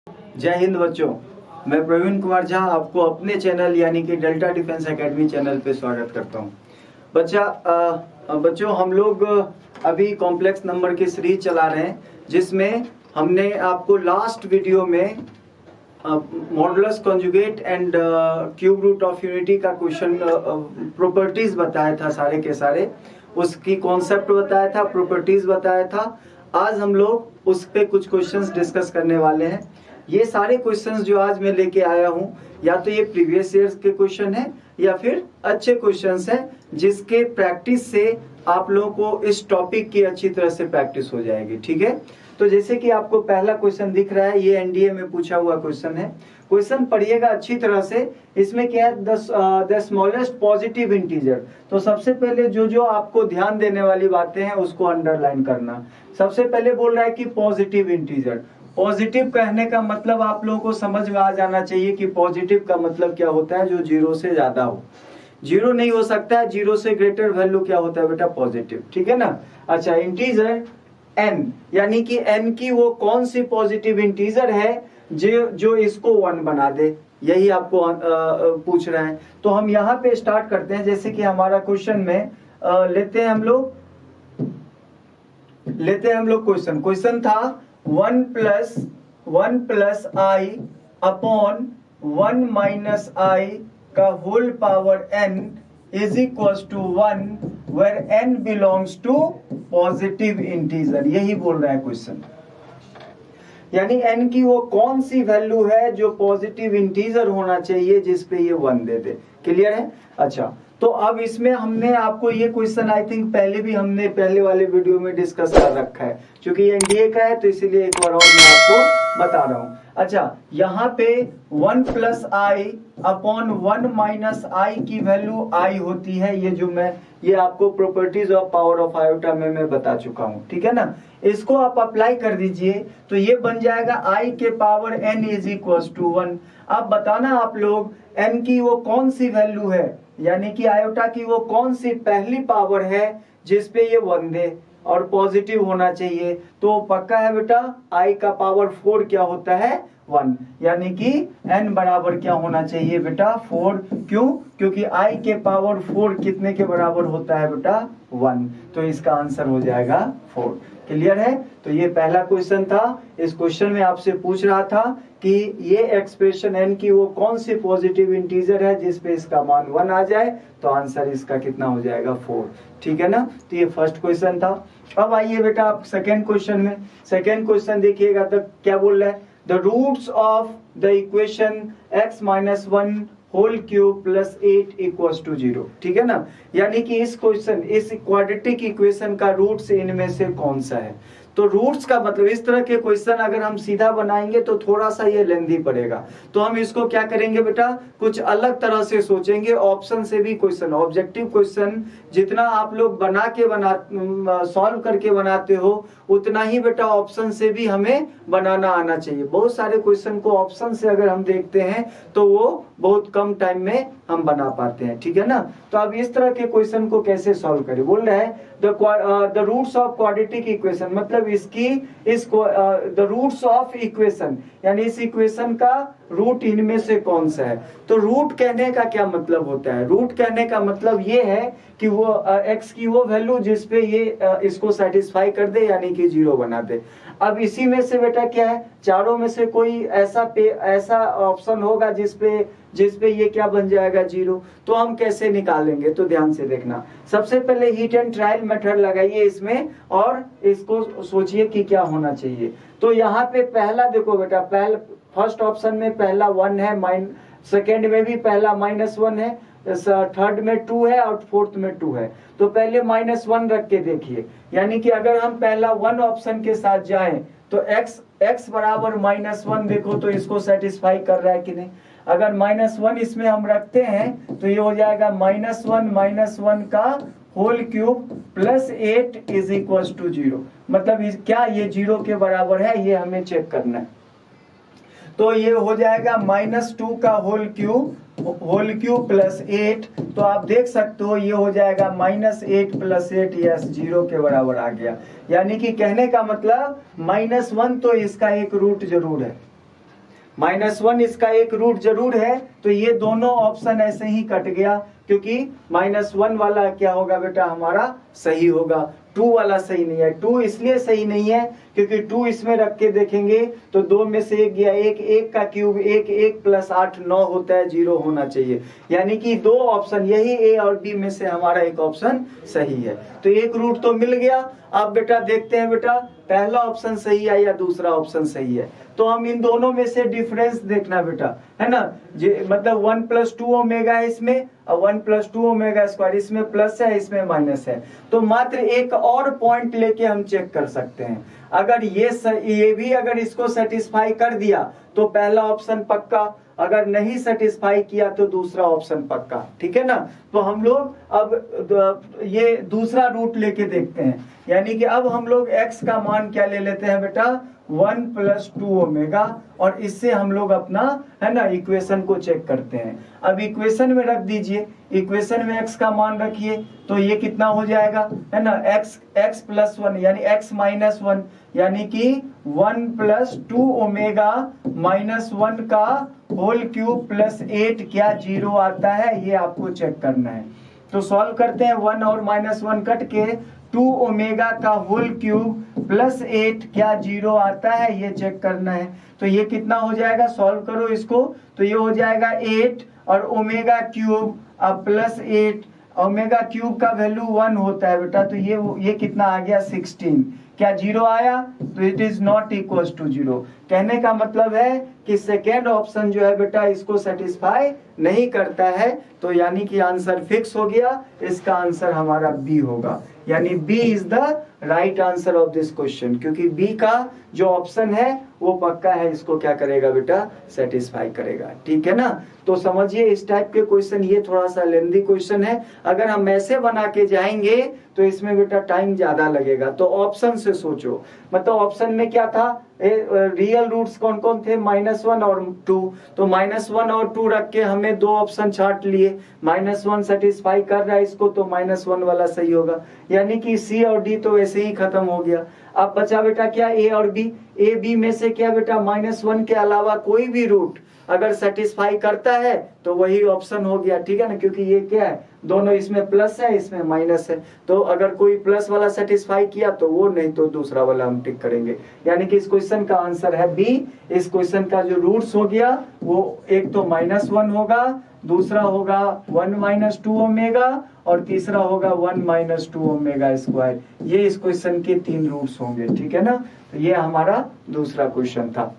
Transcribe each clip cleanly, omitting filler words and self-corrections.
जय हिंद बच्चों, मैं प्रवीण कुमार झा आपको अपने चैनल यानी कि डेल्टा डिफेंस एकेडमी चैनल पे स्वागत करता हूं। बच्चों हम लोग अभी कॉम्प्लेक्स नंबर की सीरीज चला रहे हैं, जिसमें हमने आपको लास्ट वीडियो में modulus conjugate and cube root of unity का क्वेश्चन प्रॉपर्टीज बताया था, सारे के सारे उसकी कॉन्सेप्ट बताया था, प्रॉपर्टीज बताया था। आज हम लोग उस पे कुछ क्वेश्चंस डिस्कस करने वाले हैं। ये सारे क्वेश्चंस जो आज मैं लेके आया हूँ, या तो ये प्रीवियस ईयर्स के क्वेश्चन हैं या फिर अच्छे क्वेश्चंस हैं, जिसके प्रैक्टिस से आप लोगों को इस टॉपिक की अच्छी तरह से प्रैक्टिस हो जाएगी। ठीक है, तो जैसे कि आपको पहला क्वेश्चन दिख रहा है, ये एनडीए में पूछा हुआ क्वेश्चन है। क्वेश्चन पढ़िएगा अच्छी तरह से। इसमें क्या है, द स्मॉलेस्ट पॉजिटिव इंटीजर। तो सबसे पहले जो जो आपको ध्यान देने वाली बातें हैं उसको अंडरलाइन करना। सबसे पहले बोल रहा है कि पॉजिटिव इंटीजर। पॉजिटिव कहने का मतलब आप लोगों को समझ में आ जाना चाहिए कि पॉजिटिव का मतलब क्या होता है, जो जीरो से ज्यादा हो। जीरो नहीं हो सकता है, जीरो से ग्रेटर वैल्यू क्या होता है बेटा, पॉजिटिव। ठीक है ना। अच्छा, इंटीजर n, यानी कि n की वो कौन सी पॉजिटिव इंटीजर है जो इसको 1 बना दे, यही आपको पूछ रहा है। तो हम यहाँ पे स्टार्ट करते हैं। जैसे कि हमारा क्वेश्चन में लेते हैं हम लोग क्वेश्चन था 1 plus i upon 1 minus i का whole power n is equal to 1 where n belongs to positive integer. यही बोल रहा है क्वेश्चन, यानी n की वो कौन सी वैल्यू है जो पॉजिटिव इंटीजर होना चाहिए जिसपे ये 1 दे दे। क्लियर है। अच्छा, तो अब इसमें हमने आपको ये क्वेश्चन आई थिंक हमने पहले वाले वीडियो में डिस्कस कर रखा है। क्योंकि ये एनडीए का है तो इसीलिए एक बार और मैं आपको बता रहा हूं। अच्छा, यहाँ पे 1 प्लस आई अपॉन 1 माइनस आई की वैल्यू आई होती है। ये आपको properties of power of iota में मैं बता चुका हूं। ठीक है ना। इसको आप अप्लाई कर दीजिए तो ये बन जाएगा आई के power n is equal to 1। अब बताना आप लोग n की वो कौन सी वैल्यू है, यानी कि आयोटा की वो कौन सी पहली पावर है जिसपे ये 1 दे और पॉजिटिव होना चाहिए। तो पक्का है बेटा, i का पावर 4 क्या होता है, 1, यानी कि n बराबर क्या होना चाहिए बेटा, 4। क्यों? क्योंकि i के पावर 4 कितने के बराबर होता है बेटा, 1। तो इसका आंसर हो जाएगा 4। क्लियर है। तो ये पहला क्वेश्चन था। इस क्वेश्चन में आपसे पूछ रहा था कि ये एक्सप्रेशन n की वो कौन सी पॉजिटिव इंटीजर है जिसपे इसका मान 1 आ जाए। तो आंसर इसका कितना हो जाएगा, 4। ठीक है ना। तो ये फर्स्ट क्वेश्चन था। अब आइए बेटा आप सेकेंड क्वेश्चन में। सेकेंड क्वेश्चन देखिएगा तो क्या बोल रहा है, the roots of the equation x minus 1 whole cube plus 8 equals to 0। ठीक है ना। यानी कि इस क्वाड्रेटिक इक्वेशन का रूट्स इनमें से कौन सा है। तो रूट्स का मतलब, इस तरह के क्वेश्चन अगर हम सीधा बनाएंगे तो थोड़ा सा ये लेंदी पड़ेगा। तो हम इसको क्या करेंगे बेटा, कुछ अलग तरह से सोचेंगे। ऑप्शन से भी क्वेश्चन, ऑब्जेक्टिव क्वेश्चन जितना आप लोग सॉल्व करके बनाते हो, उतना ही बेटा ऑप्शन से भी हमें बनाना आना चाहिए। बहुत सारे क्वेश्चन को ऑप्शन से अगर हम देखते हैं तो वो बहुत कम टाइम में हम बना पाते हैं। ठीक है ना। तो अब इस तरह के क्वेश्चन को कैसे सॉल्व करें, बोल रहे हैं the roots of quadratic equation, मतलब द रूट्स ऑफ इक्वेशन, यानी इस इक्वेशन का रूट इनमें से कौन सा है। तो रूट कहने का क्या मतलब होता है, रूट कहने का मतलब ये है कि वो x की वो वैल्यू जिसपे ये इसको सेटिस्फाई कर दे, यानी कि 0 बना दे। अब इसी में से बेटा क्या है, चारों में से कोई ऐसा ऑप्शन होगा जिसपे ये क्या बन जाएगा, 0। तो हम कैसे निकालेंगे, तो ध्यान से देखना। सबसे पहले हीट एंड ट्रायल मेथड लगाइए इसमें और इसको सोचिए कि क्या होना चाहिए। तो यहाँ पे पहला देखो बेटा, फर्स्ट ऑप्शन में पहला 1 है, सेकेंड में भी पहला -1 है, थर्ड में 2 है और फोर्थ में 2 है। तो पहले -1 रख के देखिए, यानी कि अगर हम पहला 1 ऑप्शन के साथ जाएं तो x बराबर -1 देखो तो इसको सेटिस्फाई कर रहा है कि नहीं। अगर -1 इसमें हम रखते हैं तो ये हो जाएगा -1 का whole cube plus 8 is equal to 0। मतलब क्या ये 0 के बराबर है, ये हमें चेक करना है। तो ये हो जाएगा -2 का होल क्यूब प्लस 8। तो आप देख सकते हो ये हो जाएगा -8 प्लस 8, यस 0 के बराबर आ गया। यानी कि कहने का मतलब -1 तो इसका एक रूट जरूर है। -1 इसका एक रूट जरूर है, तो ये दोनों ऑप्शन ऐसे ही कट गया, क्योंकि -1 वाला क्या होगा बेटा हमारा सही होगा, 2 वाला सही नहीं है। 2 इसलिए सही नहीं है क्योंकि 2 इसमें रख के देखेंगे तो 2 में से 1 गया, 1 1 का क्यूब 1 1 + 8 9 होता है, 0 होना चाहिए। यानी कि 2 ऑप्शन यही ए और बी में से हमारा एक ऑप्शन सही है, तो एक रूट तो मिल गया। अब बेटा देखते हैं बेटा पहला ऑप्शन सही है या दूसरा ऑप्शन सही है, तो हम इन दोनों में से डिफरेंस देखना बेटा, है ना। मतलब 1 + 2 ओमेगा है इसमें और 1 + 2 ओमेगा स्क्वायर, इसमें प्लस है इसमें माइनस है, तो मात्र एक और पॉइंट लेके हम चेक कर सकते हैं। अगर ये भी अगर इसको सेटिस्फाई कर दिया तो पहला ऑप्शन पक्का, अगर नहीं सेटिस्फाई किया तो दूसरा ऑप्शन पक्का, ठीक है ना। तो हम लोग अब ये दूसरा रूट लेके देखते हैं, यानी कि अब हम लोग x का मान क्या ले लेते हैं बेटा 1 + 2 ओमेगा, और इससे हम लोग अपना है ना इक्वेशन को चेक करते हैं। अब इक्वेशन में रख दीजिए, इक्वेशन में x का मान रखिए, तो ये कितना हो जाएगा है ना x + 1 यानी x - 1 यानी कि 1 + 2 ओमेगा -1 का होल क्यूब + 8 क्या 0 आता है, ये आपको चेक करना है। तो सॉल्व करते हैं, 1 और -1 कट के 2 ओमेगा का होल क्यूब + 8 क्या 0 आता है, ये चेक करना है। तो ये कितना हो जाएगा, सॉल्व करो इसको, तो ये हो जाएगा 8 और ओमेगा क्यूब + 8, ओमेगा क्यूब का वैल्यू 1 होता है बेटा, तो ये कितना आ गया 16, क्या 0 आया, तो it is not equal to 0। कहने का मतलब है कि सेकेंड ऑप्शन जो है बेटा इसको सेटिस्फाई नहीं करता है, तो यानी कि आंसर फिक्स हो गया, इसका आंसर हमारा बी होगा, यानी B is the right answer of this question, क्योंकि बी का जो ऑप्शन है वो पक्का है, इसको क्या करेगा बेटा सेटिस्फाई करेगा, ठीक है ना। तो समझिए इस टाइप के क्वेश्चन, ये थोड़ा सा लेंथी क्वेश्चन है, अगर हम ऐसे बना के जाएंगे तो इसमें बेटा टाइम ज्यादा लगेगा। तो ऑप्शन से सोचो, मतलब ऑप्शन में क्या था, रियल रूट्स कौन कौन थे, -1 और 2, तो -1 और 2 रख के हमें 2 ऑप्शन छांट लिए, -1 सेटिस्फाई कर रहा है इसको, तो -1 वाला सही होगा, यानी कि सी और डी तो ऐसे ही खत्म हो गया। अब बचा बेटा क्या ए और बी, ए बी में से क्या बेटा -1 के अलावा कोई भी रूट अगर सेटिस्फाई करता है तो वही ऑप्शन हो गया, ठीक है ना, क्योंकि ये क्या है दोनों इसमें प्लस है इसमें माइनस है, तो अगर कोई प्लस वाला सेटिस्फाई किया तो वो, नहीं तो दूसरा वाला हम टिक करेंगे, यानी कि इस क्वेश्चन का आंसर है बी। इस क्वेश्चन का जो रूट्स हो गया वो एक तो -1 होगा, दूसरा होगा 1 - 2 ओमेगा और तीसरा होगा 1 - 2 ओमेगा स्क्वायर, ये इस क्वेश्चन के 3 रूट्स होंगे, ठीक है ना। तो ये हमारा दूसरा क्वेश्चन था।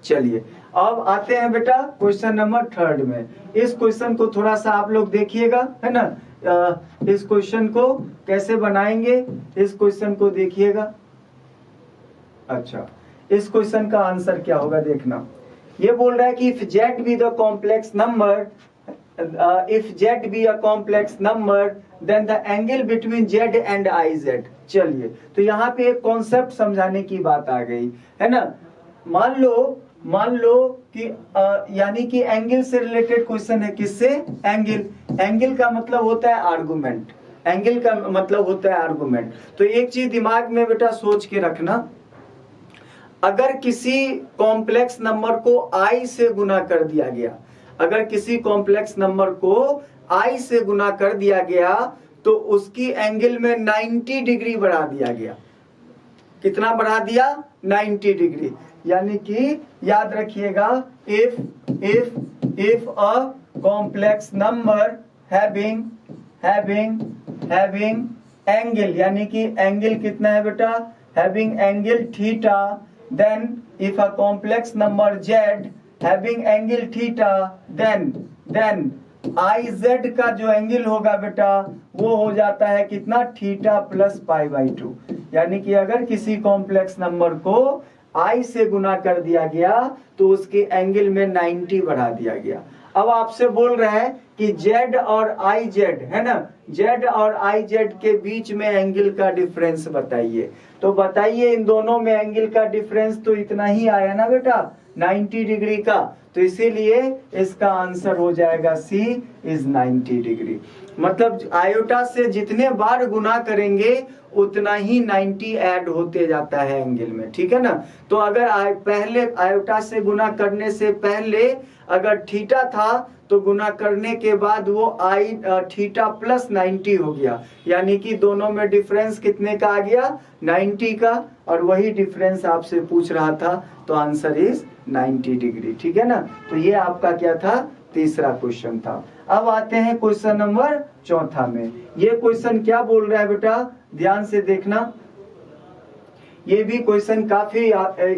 चलिए अब आते हैं बेटा क्वेश्चन नंबर 3 में। इस क्वेश्चन को थोड़ा सा आप लोग देखिएगा, है ना, इस क्वेश्चन को कैसे बनाएंगे, इस क्वेश्चन को देखिएगा। अच्छा, इस क्वेश्चन का आंसर क्या होगा देखना, ये बोल रहा है कि if z be the complex number, if z be a complex number then the angle between z and iz। चलिए तो यहाँ पे एक कॉन्सेप्ट समझाने की बात आ गई, है ना। मान लो कि यानी कि एंगल से रिलेटेड क्वेश्चन है, किससे, एंगल का मतलब होता है आर्गुमेंट, एंगल का मतलब होता है आर्गुमेंट। तो एक चीज दिमाग में बेटा सोच के रखना, अगर किसी कॉम्प्लेक्स नंबर को i से गुना कर दिया गया, अगर किसी कॉम्प्लेक्स नंबर को i से गुना कर दिया गया तो उसकी एंगल में 90 डिग्री बढ़ा दिया गया। कितना बढ़ा दिया, 90 डिग्री। यानी कि याद रखिएगा, if a complex number having angle, यानी कि एंगल कितना है बेटा, having angle theta, then if a complex number z having angle theta, then iz का जो एंगल होगा बेटा वो हो जाता है कितना, थीटा प्लस π/2। यानी कि अगर किसी कॉम्प्लेक्स नंबर को i से गुना कर दिया गया तो उसके एंगल में 90 बढ़ा दिया गया। अब आपसे बोल रहा है कि z और iz, है ना, z और iz के बीच में एंगल का डिफरेंस बताइए। तो बताइए इन दोनों में एंगल का डिफरेंस तो इतना ही आया ना बेटा, 90 डिग्री का, तो इसीलिए इसका आंसर हो जाएगा सी इज 90 डिग्री। मतलब आयोटा से जितने बार गुना करेंगे उतना ही 90 ऐड होते जाता है एंगल में, ठीक है ना। तो अगर पहले आयोटा से गुना करने से पहले अगर थीटा था तो गुना करने के बाद वो आई थीटा प्लस 90 हो गया, यानी कि दोनों में डिफरेंस कितने का आ गया, 90 का, और वही डिफरेंस आपसे पूछ रहा था, तो आंसर इज 90 डिग्री, ठीक है ना। तो ये आपका क्या था, तीसरा क्वेश्चन था। अब आते हैं क्वेश्चन नंबर चौथा में। ये क्वेश्चन क्या बोल रहा है बेटा, ध्यान से देखना, ये भी क्वेश्चन काफी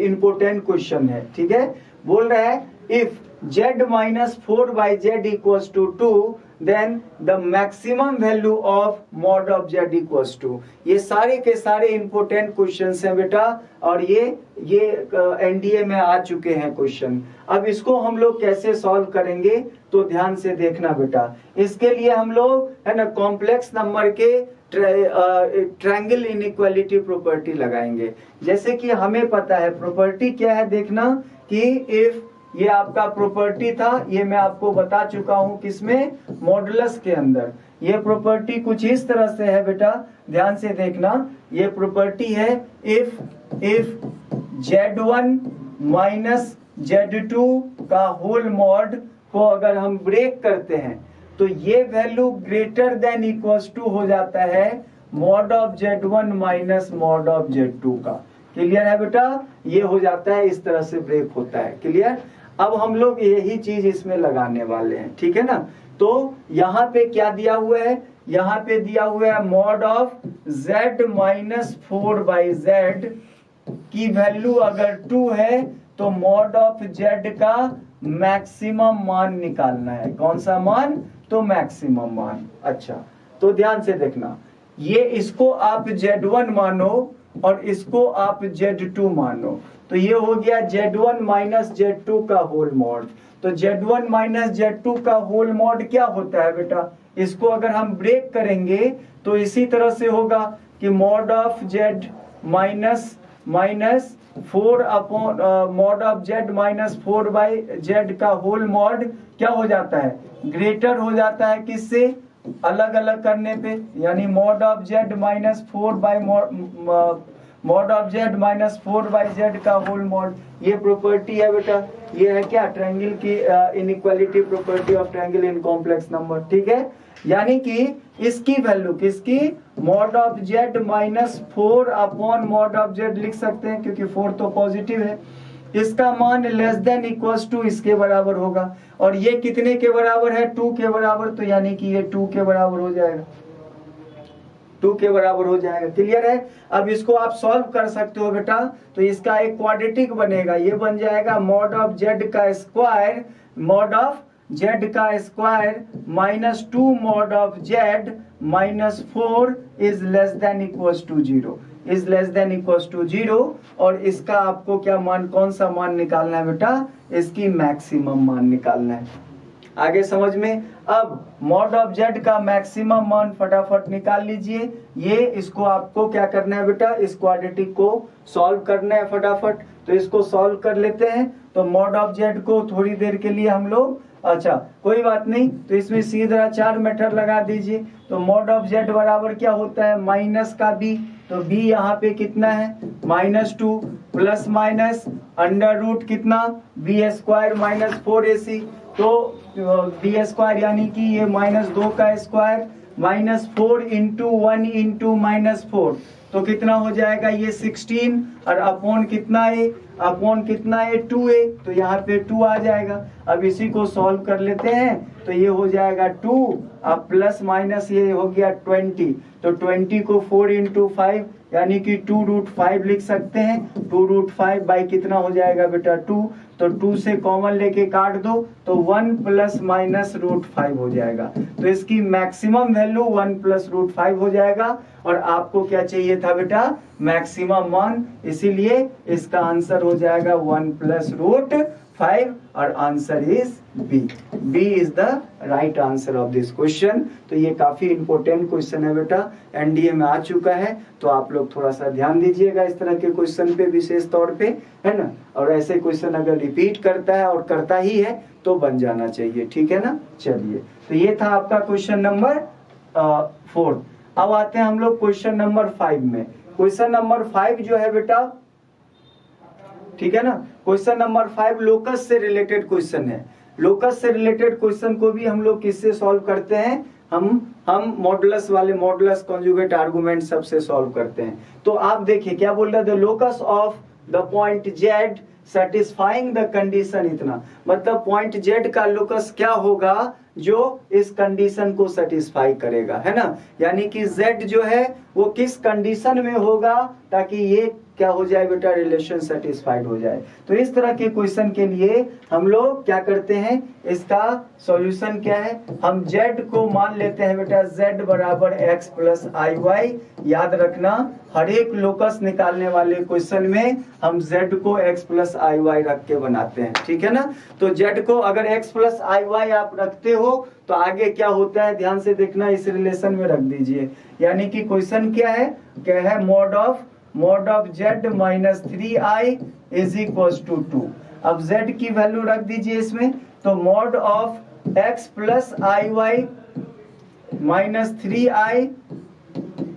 इंपोर्टेंट क्वेश्चन है, ठीक है। बोल रहा है if z minus 4 by z equals to 2 then the maximum value of mod of z equals to। ये सारे के सारे इंपोर्टेंट क्वेश्चंस हैं बेटा, और ये एनडीए में आ चुके हैं क्वेश्चन। अब इसको हम लोग कैसे सॉल्व करेंगे, तो ध्यान से देखना बेटा। इसके लिए हम लोग है ना कॉम्प्लेक्स नंबर के ट्रायंगल इनइक्वालिटी प्रॉपर्टी लगाएंगे। जैसे कि हमें पता है प्रॉपर्टी क्या है, देखना कि इफ, ये आपका प्रॉपर्टी था, ये मैं आपको बता चुका हूं किसमें, मॉडुलस के अंदर। ये प्रॉपर्टी कुछ इस तरह से है बेटा, ध्यान से देखना। ये प्रॉपर्टी है इफ z1 माइनस z2 का होल मॉड को अगर हम ब्रेक करते हैं तो ये value greater than equals to हो जाता है mod of z1 minus mod of z2 का। क्लियर है बेटा, ये हो जाता है, इस तरह से ब्रेक होता है। क्लियर। अब हम लोग यही चीज इसमें लगाने वाले हैं, ठीक है ना। तो यहाँ पे क्या दिया हुआ है, यहाँ पे दिया हुआ है mod of z minus 4 by z की वैल्यू अगर 2 है तो मॉड ऑफ z का मैक्सिमम मान निकालना है। कौन सा मान, तो मैक्सिमम मान। अच्छा, तो ध्यान से देखना, ये इसको आप z1 मानो और इसको आप z2 मानो, तो ये हो गया z1 माइनस z2 का होल मॉड। तो z1 माइनस z2 का होल मॉड क्या होता है बेटा, इसको अगर हम ब्रेक करेंगे तो इसी तरह से होगा कि mod of z minus 4 upon mod of z minus 4 by z का होल मॉड क्या हो जाता है, ग्रेटर हो जाता है किससे, अलग अलग करने पे, यानी mod of z minus 4 by mod of z minus 4 by z का होल मॉड। ये प्रॉपर्टी है बेटा, ये है क्या, ट्रायंगल की inequality property of triangle in complex number, ठीक है। यानी कि इसकी वैल्यू किसकी, mod of z minus 4 upon mod of z लिख सकते हैं, क्योंकि 4 तो पॉजिटिव है। इसका मान लेस देन इक्वल्स टू इसके बराबर होगा, और ये कितने के बराबर है, 2 के बराबर, तो यानी कि ये 2 के बराबर हो जाएगा, 2 के बराबर हो जाएगा। क्लियर है। अब इसको आप सॉल्व कर सकते हो बेटा, तो इसका एक क्वाड्रेटिक बनेगा, ये बन जाएगा मॉड ऑफ z का स्क्वायर, मॉड ऑफ z का square minus 2 mod of z minus 4 is less than equals to 0, is less than equals to 0। और इसका आपको क्या मान, कौन सा मान निकालना है बेटा, इसकी मैक्सिमम मान निकालना है। आगे समझ में। अब मॉड ऑफ z का मैक्सिमम मान फटाफट निकाल लीजिए। ये इसको आपको क्या करना है बेटा, इस क्वाड्रेटिक को सॉल्व करना है फटाफट। तो इसको सॉल्व कर लेते हैं। तो मॉड ऑफ z को थोड़ी देर के लिए हम लोग, अच्छा कोई बात नहीं, तो इसमें सीधा 4 मेथड लगा दीजिए। तो मॉड ऑफ z बराबर क्या होता है, माइनस का b, तो b यहाँ पे कितना है, -2 प्लस माइनस अंडर रूट कितना, b स्क्वायर माइनस 4ac, तो b स्क्वायर यानी कि ये -2 का स्क्वायर माइनस 4 इंटू 1 इंटू -4, तो कितना हो जाएगा ये 16, और अपॉन कितना है, अपॉन कितना है 2a, तो यहाँ पे 2 आ जाएगा। अब इसी को सॉल्व कर लेते हैं, तो ये हो जाएगा 2, अब प्लस माइनस ये हो गया 20, तो 20 को 4 इंटू 5 यानी कि 2√5 लिख सकते हैं। 2√5 बाई कितना हो जाएगा बेटा 2, तो 2 से कॉमन लेके काट दो तो 1 प्लस माइनस √5 हो जाएगा। तो इसकी मैक्सिमम वैल्यू 1 प्लस √5 हो जाएगा। और आपको क्या चाहिए था बेटा, मैक्सिमम मान, इसीलिए इसका आंसर हो जाएगा 1 प्लस √5 और answer is B. B is the right answer of this question. तो ये काफी इंपॉर्टेंट क्वेश्चन है बेटा, एनडीए में आ चुका है, तो आप लोग थोड़ा सा ध्यान दीजिएगा इस तरह के क्वेश्चन पे विशेष तौर पे, है ना। और ऐसे क्वेश्चन अगर रिपीट करता है और करता ही है तो बन जाना चाहिए, ठीक है ना। चलिए, तो ये था आपका क्वेश्चन नंबर 4। अब आते हैं हम लोग क्वेश्चन नंबर 5 में। क्वेश्चन नंबर 5 जो है बेटा, ठीक है ना, क्वेश्चन नंबर 5 लोकस से रिलेटेड क्वेश्चन है। लोकस से रिलेटेड क्वेश्चन को भी हम लोग किससे सॉल्व करते हैं, हम मॉडुलस वाले, मॉडुलस कॉन्जुगेट आर्गुमेंट सबसे सॉल्व करते हैं। तो आप देखिए क्या बोल रहा है, the locus of the point Z satisfying the condition, इतना मतलब पॉइंट जेड का लोकस क्या होगा जो इस कंडीशन को सेटिस्फाई करेगा, है ना। यानी कि जेड जो है वो किस कंडीशन में होगा ताकि ये क्या हो जाए बेटा, रिलेशन सेटिस्फाइड हो जाए। तो इस तरह के क्वेश्चन के लिए हम लोग क्या करते हैं, इसका सॉल्यूशन क्या है, हम z को मान लेते हैं बेटा z बराबर x प्लस आई वाई। याद रखना हर एक लोकस निकालने वाले क्वेश्चन में हम z को x प्लस आई वाई रख के बनाते हैं, ठीक है ना। तो z को अगर x प्लस आई वाई आप रखते हो तो आगे क्या होता है ध्यान से देखना, इस रिलेशन में रख दीजिए। यानी कि क्वेश्चन क्या है mod of z minus 3i is equal to 2। अब z की वैल्यू रख दीजिए इसमें, तो mod of x plus i y minus 3i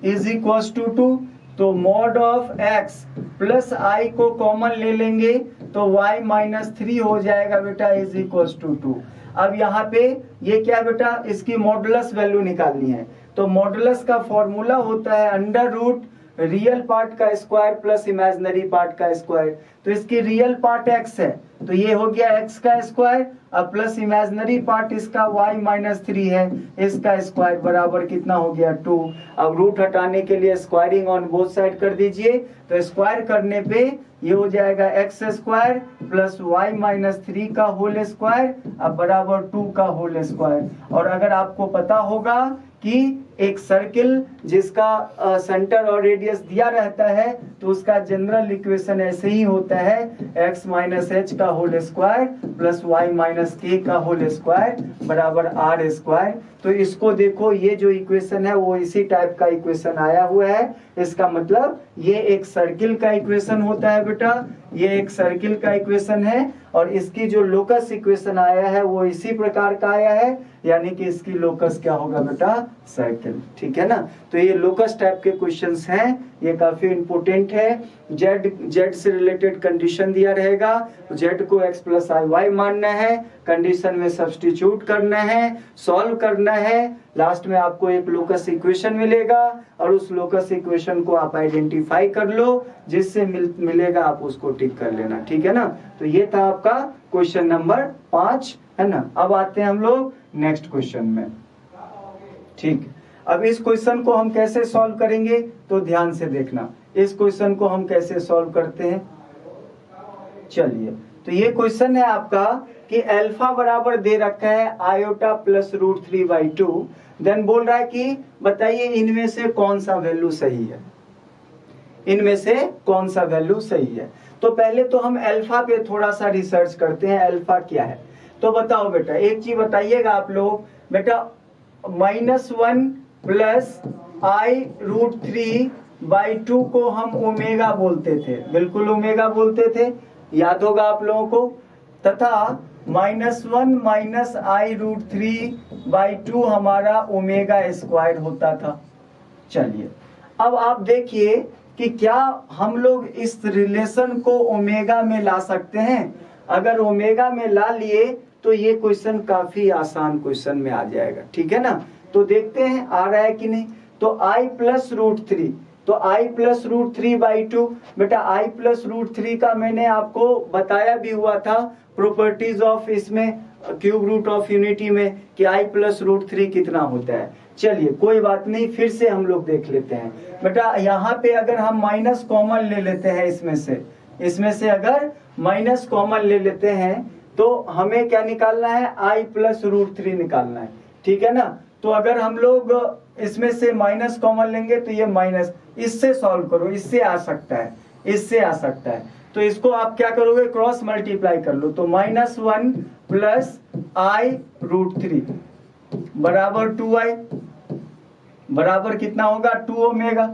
is equal to 2। तो mod of x plus i को कॉमन ले लेंगे तो y माइनस 3 हो जाएगा बेटा इज इक्वल टू 2। अब यहाँ पे ये क्या बेटा, इसकी मॉडुलस वैल्यू निकालनी है। तो मॉडुलस का फॉर्मूला होता है अंडर रूट रियल पार्ट का स्क्वायर प्लस इमेजिनरी पार्ट का स्क्वायर। तो इसकी रियल पार्ट x है तो ये हो गया x का स्क्वायर, अब प्लस इमेजिनरी पार्ट इसका y माइनस 3 है, इसका स्क्वायर बराबर कितना हो गया 2। अब रूट हटाने के लिए स्क्वायरिंग ऑन बोथ साइड कर दीजिए, तो स्क्वायर करने पे ये हो जाएगा x square plus y minus 3 का होल स्क्वायर अब बराबर 2 का होल स्क्वायर। और अगर आपको पता होगा कि एक सर्किल जिसका सेंटर और रेडियस दिया रहता है तो उसका जनरल इक्वेशन ऐसे ही होता है, x माइनस एच का whole square plus y minus k का होल स्क्वायर बराबर आर स्क्वायर। तो इसको देखो, ये जो इक्वेशन है वो इसी टाइप का इक्वेशन आया हुआ है। इसका मतलब ये एक सर्किल का इक्वेशन होता है बेटा, ये एक सर्किल का इक्वेशन है और इसकी जो लोकस इक्वेशन आया है वो इसी प्रकार का आया है, यानी कि इसकी लोकस क्या होगा बेटा, सर्किल, ठीक है ना। तो ये लोकस टाइप के क्वेश्चंस हैं, ये काफी इंपॉर्टेंट है। जेड से रिलेटेड कंडीशन दिया रहेगा, जेड को x प्लस आई वाई मानना है, कंडीशन में सब्स्टिट्यूट करना है, सॉल्व करना है, लास्ट में आपको एक लोकस इक्वेशन मिलेगा और उस लोकस इक्वेशन को आप आइडेंटिफाई कर लो, जिससे मिलेगा आप उसको टिक कर लेना, ठीक है ना। तो ये था आपका क्वेश्चन नंबर 5, है ना। अब आते हैं हम लोग नेक्स्ट क्वेश्चन में, ठीक। अब इस क्वेश्चन को हम कैसे सॉल्व करेंगे तो ध्यान से देखना, इस क्वेश्चन को हम कैसे सॉल्व करते हैं। चलिए, तो ये क्वेश्चन है आपका कि अल्फा बराबर दे रखा है आयोटा प्लस रूट 3/2। देन बोल रहा है कि बताइए इनमें से कौन सा वैल्यू सही है, इनमें से कौन सा वैल्यू सही है। तो पहले तो हम अल्फा पे थोड़ा सा रिसर्च करते हैं, अल्फा क्या है। तो बताओ बेटा, एक चीज बताइएगा आप लोग बेटा, -1 प्लस आई रूट 3/2 को हम ओमेगा बोलते थे, बिल्कुल ओमेगा बोलते थे, याद होगा आप लोगों को। तथा -1 माइनस आई रूट 3/2 हमारा ओमेगा स्क्वायर होता था। चलिए, अब आप देखिए कि क्या हम लोग इस रिलेशन को ओमेगा में ला सकते हैं। अगर ओमेगा में ला लिए तो ये क्वेश्चन काफी आसान क्वेश्चन में आ जाएगा, ठीक है ना। तो देखते हैं आ रहा है कि नहीं। तो i प्लस रूट 3, तो i प्लस रूट 3/2 बेटा, i प्लस रूट 3 का मैंने आपको बताया भी हुआ था प्रॉपर्टीज ऑफ इसमें क्यूब रूट ऑफ यूनिटी में कि i प्लस रूट 3 कितना होता है। चलिए कोई बात नहीं, फिर से हम लोग देख लेते हैं बेटा। यहाँ पे अगर हम माइनस कॉमन ले लेते हैं इसमें से अगर माइनस कॉमन ले लेते हैं तो हमें क्या निकालना है, i प्लस रूट 3 निकालना है, ठीक है ना। तो अगर हम लोग इसमें से माइनस कॉमन लेंगे तो ये माइनस, इससे सॉल्व करो, इससे आ सकता है, इससे आ सकता है। तो इसको आप क्या करोगे, क्रॉस मल्टीप्लाई कर लो। तो -1 प्लस आई रूट 3 बराबर 2i बराबर कितना होगा 2 ओमेगा,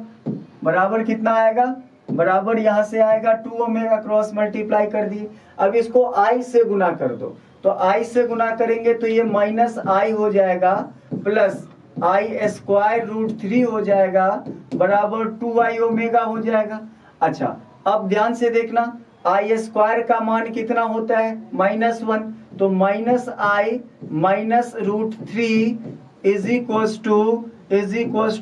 बराबर कितना आएगा, बराबर यहाँ से आएगा 2 ओमेगा, क्रॉस मल्टीप्लाई कर दिए। अब इसको i से गुना कर दो, तो i से गुना करेंगे तो ये -i हो जाएगा प्लस आई स्क्वायर रूट 3 हो जाएगा बराबर 2i ओमेगा हो जाएगा। अच्छा अब ध्यान से देखना, आई स्क्वायर का मान कितना होता है -1, तो -i minus root 3 is equals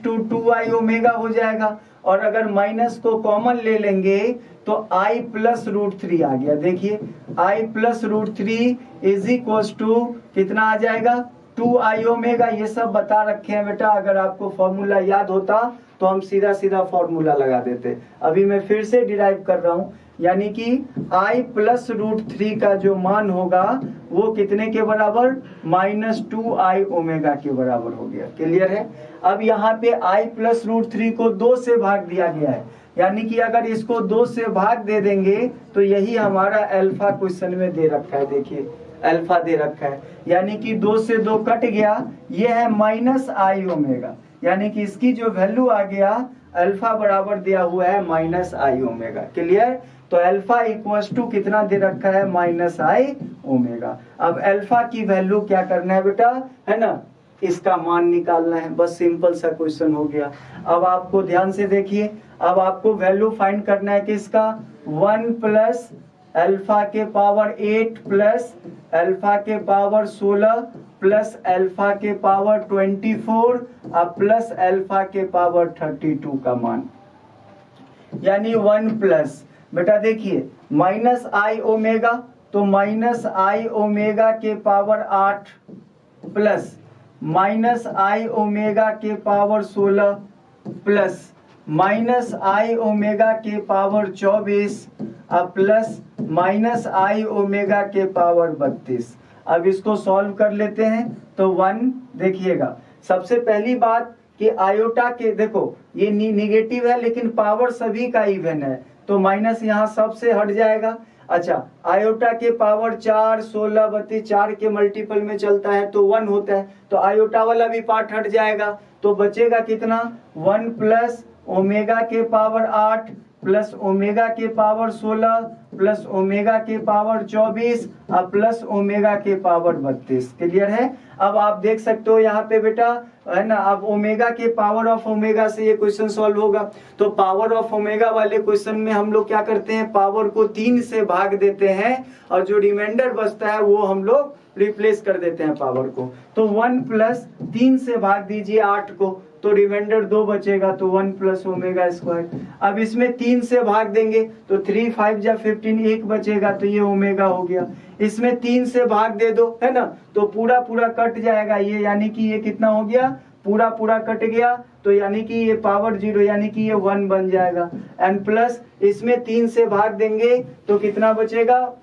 to 2i omega हो जाएगा। और अगर माइनस को कॉमन ले लेंगे तो i प्लस रूट 3 आ गया। देखिए i plus root 3 is equals to कितना आ जाएगा 2i ओमेगा। ये सब बता रखे हैं बेटा, अगर आपको फॉर्मूला याद होता तो हम सीधा सीधा फॉर्मूला लगा देते। अभी मैं फिर से डिराइव कर रहा हूं, यानी कि i प्लस रूट 3 का जो मान होगा वो कितने के बराबर -2i ओमेगा के बराबर हो गया। क्लियर है। अब यहाँ पे i प्लस रूट 3 को 2 से भाग दिया गया है, यानी कि अगर इसको 2 से भाग दे देंगे तो यही हमारा अल्फा क्वेश्चन में दे रखा है। देखिए अल्फा दे रखा है, यानी कि 2 से 2 कट गया, ये है -i ओमेगा, यानी कि इसकी जो वैल्यू आ गया अल्फा बराबर दिया हुआ है -i ओमेगा। क्लियर। तो अल्फा इक्वल्स टू कितना दे रखा है -i ओमेगा। अब अल्फा की वैल्यू क्या करना है बेटा, है ना, इसका मान निकालना है। बस सिंपल सा क्वेश्चन हो गया। अब आपको ध्यान से देखिए, अब आपको वैल्यू फाइंड करना है किसका 1 प्लस अल्फा के पावर 8 प्लस अल्फा के पावर 16 प्लस अल्फा के पावर 24 और प्लस अल्फा के पावर 32 का मान, यानी 1 प्लस बेटा देखिए -i ओमेगा, तो -i ओमेगा के पावर 8 प्लस -i ओमेगा के पावर 16 प्लस -i ओमेगा के पावर 24 और प्लस -i ओमेगा के पावर 32। अब इसको सॉल्व कर लेते हैं। तो 1 देखिएगा, सबसे पहली बात कि आयोटा के देखो ये निगेटिव है लेकिन पावर सभी का इवन है, तो माइनस यहाँ सबसे हट जाएगा। अच्छा आयोटा के पावर 4 16 32 4 के मल्टीपल में चलता है तो 1 होता है, तो आयोटा वाला भी पार्ट हट जाएगा, तो बचेगा कितना 1 प्लस ओमेगा के पावर 8 प्लस ओमेगा के पावर 16 प्लस ओमेगा के पावर 24 और प्लस ओमेगा के पावर 32। क्लियर है। अब आप देख सकते हो यहाँ पे बेटा, है ना, अब ओमेगा के पावर ऑफ ओमेगा से ये क्वेश्चन सॉल्व होगा। तो पावर ऑफ ओमेगा वाले क्वेश्चन में हम लोग क्या करते हैं, पावर को 3 से भाग देते हैं और जो रिमाइंडर बचता है वो हम लोग रिप्लेस कर देते हैं पावर को। तो 1 प्लस 3 से भाग दीजिए 8 को, तो रिमाइंडर 2 बचेगा, तो 1 प्लस ओमेगा स्क्वायर। अब इसमें 3 से भाग देंगे तो 3 5 जा 15 1 बचेगा, तो ये ओमेगा हो गया। इसमें 3 से भाग दे दो, है ना, तो पूरा पूरा कट जाएगा ये, यानी कि ये कितना हो गया, पूरा पूरा कट गया, तो यानी कि ये पावर 0 यानी कि ये 1 बन जाएगा। एंड प्लस इसमें 3 से भाग देंगे तो कितना बचेगा,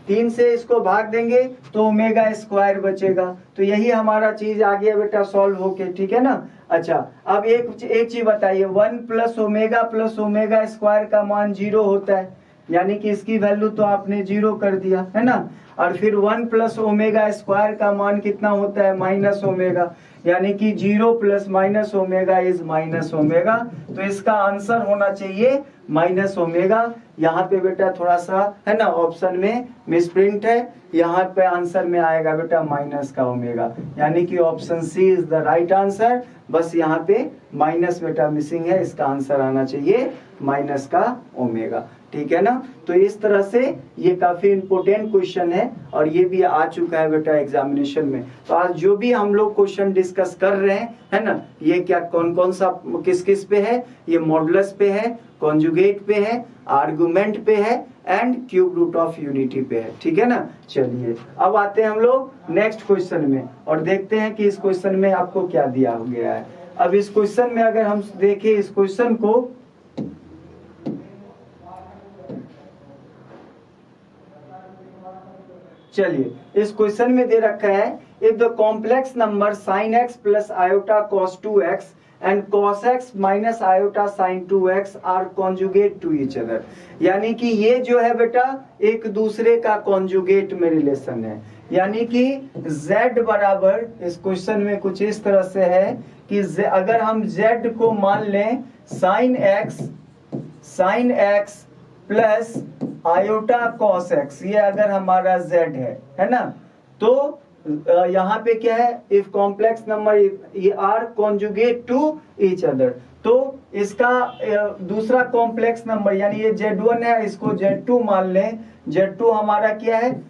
3 से इसको भाग देंगे तो ओमेगा स्क्वायर बचेगा। तो यही हमारा चीज आ गया बेटा सॉल्व होके, ठीक है ना। अच्छा अब एक चीज बताइए, 1 प्लस ओमेगा स्क्वायर का मान 0 होता है, यानी कि इसकी वैल्यू तो आपने 0 कर दिया, है ना। और फिर 1 प्लस ओमेगा स्क्वायर का मान कितना होता है माइनस ओमेगा, यानी कि 0 plus minus omega is minus omega. तो इसका आंसर होना चाहिए माइनस ओमेगा। यहाँ पे बेटा थोड़ा सा, है ना, ऑप्शन में मिसप्रिंट है, यहाँ पे आंसर में आएगा बेटा माइनस का ओमेगा, यानी कि option C is the right answer. बस यहाँ पे माइनस बेटा मिसिंग है, इसका आंसर आना चाहिए माइनस का ओमेगा, ठीक है ना। तो इस तरह से ये काफी इंपॉर्टेंट क्वेश्चन है और ये भी आ चुका है बेटा एग्जामिनेशन में। तो आज जो भी हम लोग क्वेश्चन डिस्कस कर रहे हैं, है ना, ये क्या कौन कौन सा किस किस पे है, ये मॉडुलस पे है, कॉन्जुगेट पे है, आर्गुमेंट पे है and cube root of unity पे है, ठीक है ना। चलिए अब आते हैं हम लोग नेक्स्ट क्वेश्चन में और देखते हैं कि इस क्वेश्चन में आपको क्या दिया गया है। अब इस क्वेश्चन में अगर हम देखें इस क्वेश्चन को, चलिए इस क्वेश्चन में दे रखा है, if the complex number sin x plus iota cos 2x and cos x minus iota sin 2x are conjugate to each other, यानी कि ये जो है बेटा एक दूसरे का कॉन्जुगेट में रिलेशन है, यानी कि z बराबर, इस क्वेश्चन में कुछ इस तरह से है कि अगर हम z को मान लें sin x plus iota cos x, ये अगर हमारा z है ना, तो यहाँ पे क्या है, इफ कॉम्प्लेक्स नंबर ये are conjugate to each other, तो इसका दूसरा कॉम्प्लेक्स नंबर यानी ये Z1 है, इसको Z2 मान लें। Z2 हमारा क्या है,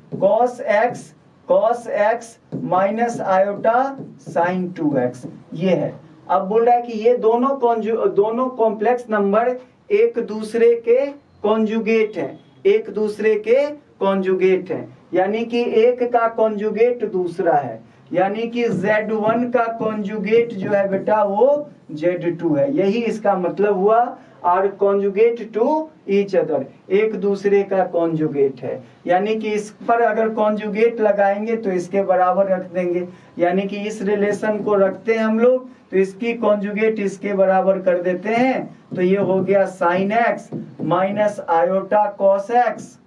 cos x minus iota sine 2x, ये है। अब बोल रहा है कि ये दोनों कॉम्प्लेक्स नंबर एक दूसरे के कॉन्जुगेट हैं, एक दूसरे के कॉन्जुगेट हैं, यानी कि एक का कॉन्जुगेट दूसरा है, यानी कि Z1 का कॉन्जुगेट जो है बेटा वो Z2 है, यही इसका मतलब हुआ। Are conjugate to each other, एक दूसरे का कॉन्जुगेट है, यानी कि इस पर अगर कॉन्जुगेट लगाएंगे तो इसके बराबर रख देंगे, यानी कि इस रिलेशन को रखते हैं हम लोग तो इसकी कॉन्जुगेट इसके बराबर कर देते हैं, तो ये हो गया sine x minus iota cos x,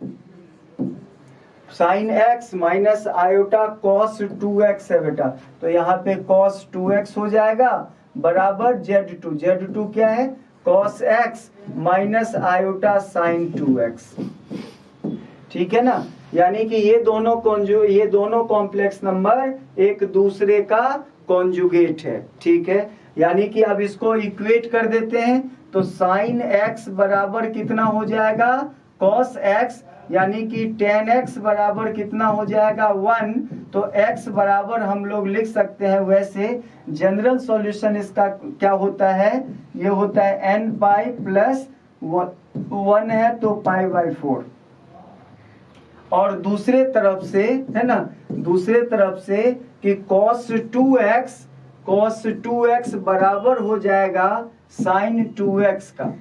sine x minus iota cos 2x है बेटा, तो यहाँ पे कॉस 2x हो जाएगा बराबर Z2 क्या है, cos x minus iota sine 2x, ठीक है ना। यानी कि ये दोनों कॉम्प्लेक्स नंबर एक दूसरे का कॉन्जुगेट है, ठीक है। यानी कि अब इसको इक्वेट कर देते हैं, तो साइन x बराबर कितना हो जाएगा, कॉस x, यानी कि tan x बराबर कितना हो जाएगा 1, तो x बराबर हम लोग लिख सकते हैं, वैसे जनरल सॉल्यूशन इसका क्या होता है, ये होता है n पाई प्लस 1 है तो π/4, और दूसरे तरफ से है ना, दूसरे तरफ से कि cos 2x बराबर हो जाएगा sin 2x का,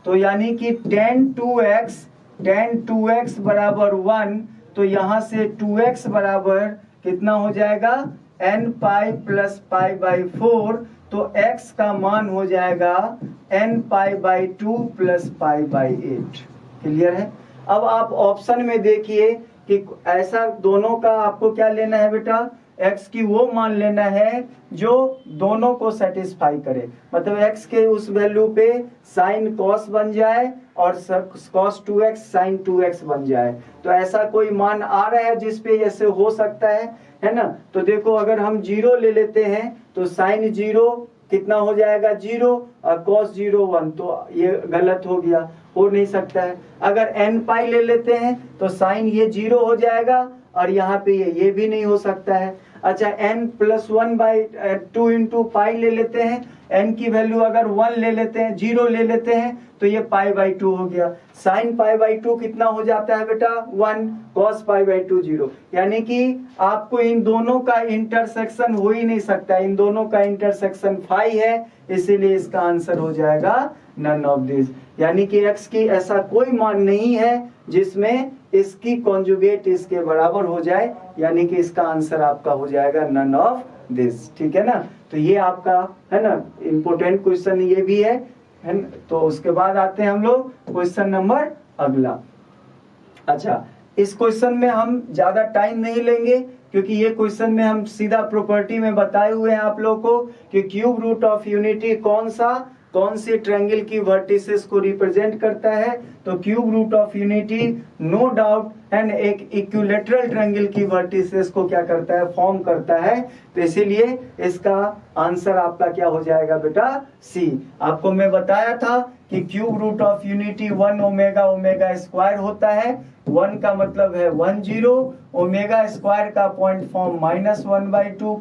तो यानी कि tan 2x बराबर 1, तो यहाँ से 2x बराबर कितना हो जाएगा n पाई प्लस π/4, तो x का मान हो जाएगा n π/2 प्लस π/8। क्लियर है। अब आप ऑप्शन में देखिए कि ऐसा दोनों का आपको क्या लेना है बेटा, x की वो मान लेना है जो दोनों को सेटिस्फाई करे, मतलब x के उस वैल्यू पे साइन कॉस बन जाए और cos 2x साइन 2x बन जाए, तो ऐसा कोई मान आ रहा है जिस पे ऐसे हो सकता है ना। तो देखो अगर हम 0 ले लेते हैं तो साइन 0 कितना हो जाएगा 0 और cos 0 1, तो ये गलत हो गया, हो नहीं सकता है। अगर n पाई ले लेते हैं तो साइन ये 0 हो जाएगा और यहाँ पे ये भी नहीं हो सकता है। अच्छा n प्लस 1/2 इंटू पाई ले लेते हैं, n की वैल्यू अगर 1 ले लेते हैं, 0 ले लेते हैं तो ये π/2 हो गया, साइन π/2 कितना हो जाता है बेटा 1, cos π/2 0, यानी कि आपको इन दोनों का इंटरसेक्शन हो ही नहीं सकता, इन दोनों का इंटरसेक्शन फाई है, इसीलिए इसका आंसर हो जाएगा नन ऑफ दिस, यानी कि x की ऐसा कोई मान नहीं है जिसमें इसकी कॉन्जुगेट इसके बराबर हो जाए, यानी कि इसका आंसर आपका हो जाएगा नन ऑफ दिस, ठीक है ना। तो ये आपका है ना इंपॉर्टेंट क्वेश्चन ये भी है ना? तो उसके बाद आते हैं हम लोग क्वेश्चन नंबर अगला। अच्छा इस क्वेश्चन में हम ज्यादा टाइम नहीं लेंगे क्योंकि ये क्वेश्चन में हम सीधा प्रॉपर्टी में बताए हुए हैं आप लोग को कि क्यूब रूट ऑफ यूनिटी कौन सी ट्रायंगल की वर्टिसेस को रिप्रेजेंट करता है, तो cube root of unity no doubt and एक इक्विलैटरल ट्रायंगल की वर्टिसेस को क्या करता है, फॉर्म करता है, तो इसीलिए इसका आंसर आपका क्या हो जाएगा बेटा सी। आपको मैं बताया था कि cube root of unity 1 omega square होता है, 1 का मतलब है 1 0, ओमेगा स्क्वायर का पॉइंट फॉर्म -1/2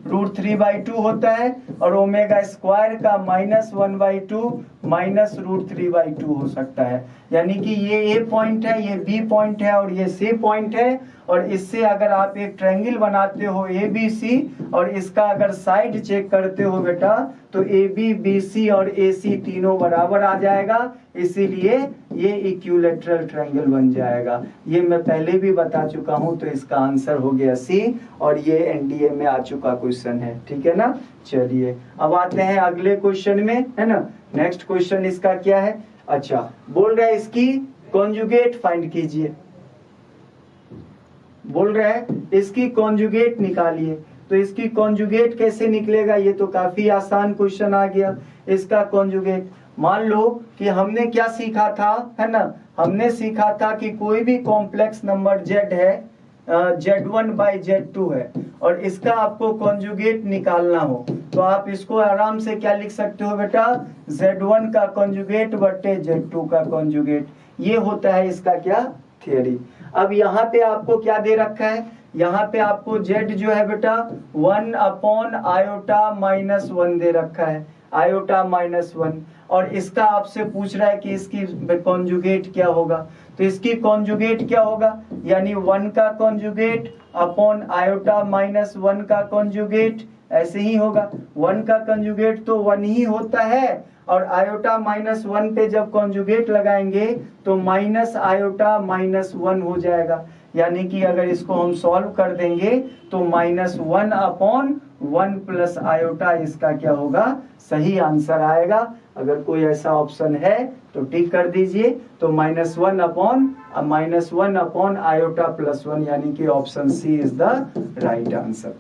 √3/2 होता है, और ओमेगा स्क्वायर का -1/2 -√3/2 हो सकता है, यानी कि ये ए पॉइंट है, ये बी पॉइंट है और ये सी पॉइंट है, और इससे अगर आप एक ट्रायंगल बनाते हो ए बी सी और इसका अगर साइड चेक करते हो बेटा तो ए बी बी सी और ए सी तीनों बराबर आ जाएगा, इसीलिए ये इक्विलैटरल ट्रायंगल बन जाएगा। ये मैं पहले भी बता चुका हूं, तो इसका आंसर हो गया सी, और ये एनडीए में आ चुका क्वेश्चन है, ठीक है ना। चलिए अब आते हैं अगले क्वेश्चन में, है ना। नेक्स्ट क्वेश्चन इसका क्या है, अच्छा बोल रहा है इसकी कॉन्जुगेट फाइंड कीजिए, बोल रहा है इसकी कॉन्जुगेट निकालिए, तो इसकी कॉन्जुगेट कैसे निकलेगा, ये तो काफी आसान क्वेश्चन आ गया। इसका कॉन्जुगेट मान लो कि हमने क्या सीखा था, है ना, हमने सीखा था कि कोई भी complex number z Z1 by Z2 है और इसका आपको कॉन्जुगेट निकालना हो तो आप इसको आराम से क्या लिख सकते हो बेटा, Z1 का कॉन्जुगेट बट्टे Z2 का कॉन्जुगेट। ये होता है इसका क्या, थियरी। अब यहाँ पे आपको क्या दे रखा है, यहाँ पे आपको Z जो है बेटा 1 अपॉन आयोटा माइनस 1 दे रखा है, आयोटा माइनस 1, और इसका आपसे पूछ रहा है कि इसकी कॉन्जुगेट क्या होगा। तो इसकी कॉन्जुगेट क्या होगा, यानी 1 का कॉन्जुगेट अपॉन आयोटा माइनस 1 का कॉन्जुगेट, ऐसे ही होगा। 1 का कॉन्जुगेट तो 1 ही होता है और आयोटा माइनस 1 पे जब कॉन्जुगेट लगाएंगे तो माइनस आयोटा माइनस 1 हो जाएगा। यानी कि अगर इसको हम सॉल्व कर देंगे तो -1 अपॉन 1 प्लस आयोटा इसका क्या होगा, सही आंसर आएगा। अगर कोई ऐसा ऑप्शन है तो टिक कर दीजिए। तो -1 अपॉन आयोटा प्लस 1, यानी कि option C is the right answer.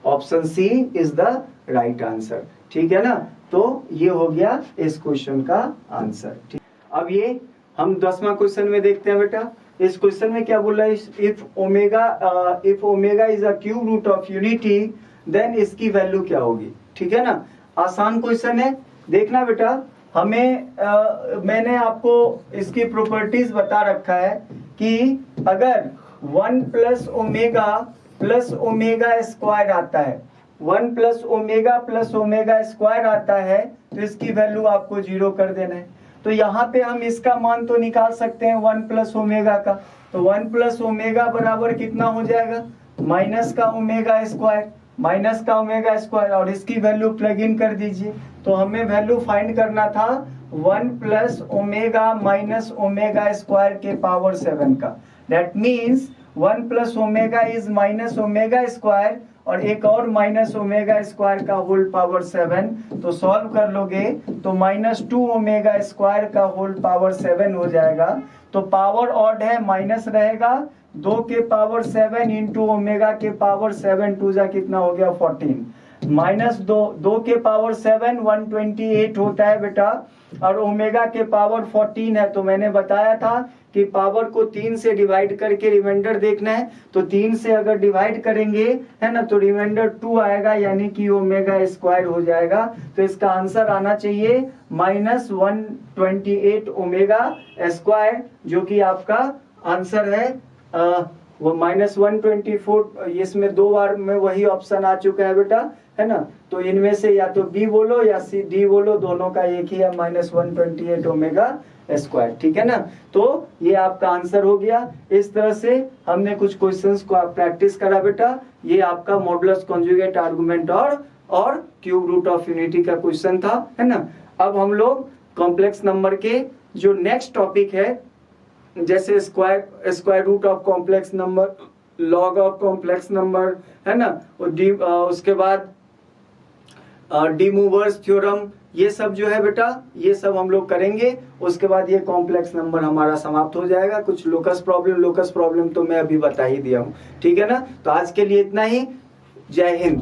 Option C is the right answer, ठीक है ना। तो ये हो गया इस क्वेश्चन का आंसर। ठीक, अब ये हम 10वां क्वेश्चन में देखते हैं बेटा। इस क्वेश्चन में क्या बोल रहा है, if omega is a cube root of unity then इसकी वैल्यू क्या होगी। ठीक है ना, आसान क्वेश्चन है। देखना बेटा, मैंने आपको इसकी प्रॉपर्टीज बता रखा है कि अगर 1 प्लस ओमेगा स्क्वायर आता है, 1 प्लस ओमेगा स्क्वायर आता है तो इसकी वैल्यू आपको 0 कर देना है। तो यहाँ पे हम इसका मान तो निकाल सकते हैं 1 प्लस ओमेगा का। तो 1 प्लस ओमेगा बराबर कितना हो जाएगा, माइनस का ओमेगा स्क्वायर, और इसकी वैल्यू प्लग इन कर दीजिए। तो हमें वैल्यू फाइंड करना था 1 plus omega minus omega square के पावर 7 का। That means 1 plus omega is minus omega square और एक और माइनस ओमेगा स्क्वायर का होल पावर 7। तो सॉल्व कर लोगे तो -2 ओमेगा स्क्वायर का होल पावर 7 हो जाएगा। तो पावर ऑड है, माइनस रहेगा, 2 के पावर 7 इंटू ओमेगा के पावर 7, 2 जा कितना हो गया 14, -2 के पावर 7 128 होता है बेटा, और ओमेगा के पावर 14 है। तो मैंने बताया था कि पावर को 3 से डिवाइड करके रिमाइंडर देखना है। तो 3 से अगर डिवाइड करेंगे है ना तो रिमाइंडर 2 आएगा, यानी कि ओमेगा स्क्वायर हो जाएगा। तो इसका आंसर आना चाहिए -128 ओमेगा स्क्वायर, जो कि आपका आंसर है। वो -124, इसमें 2 बार में वही ऑप्शन आ चुका है बेटा, है ना। तो इनमें से या तो बी बोलो या सी डी बोलो, दोनों का एक ही है, -128 ओमेगा स्क्वायर। ठीक है ना, तो ये आपका आंसर हो गया। इस तरह से हमने कुछ क्वेश्चंस को आप प्रैक्टिस करा बेटा। ये आपका मॉडुलस कॉन्जुगेट आर्गुमेंट और क्यूब रूट ऑफ यूनिटी का क्वेश्चन था, है ना। अब हम लोग कॉम्प्लेक्स नंबर के जो नेक्स्ट टॉपिक है, जैसे square root of complex number, log of complex number, है ना, उसके बाद डी मूवर्स थ्योरम, ये सब जो है बेटा ये सब हम लोग करेंगे। उसके बाद ये कॉम्प्लेक्स नंबर हमारा समाप्त हो जाएगा। कुछ लोकस प्रॉब्लम तो मैं अभी बता ही दिया हूँ। ठीक है ना, तो आज के लिए इतना ही। जय हिंद।